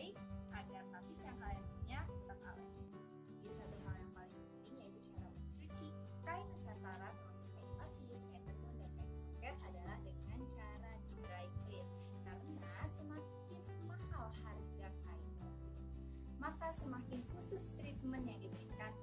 baik agar tapis yang kalian punya tetap awet. Jadi satu hal yang paling penting yaitu cara mencuci kain Nusantara termasuk kain tapis, kain tenun, dan kain soket adalah dengan cara di dry clean. Karena semakin mahal harga kain, maka semakin khusus treatment yang diberikan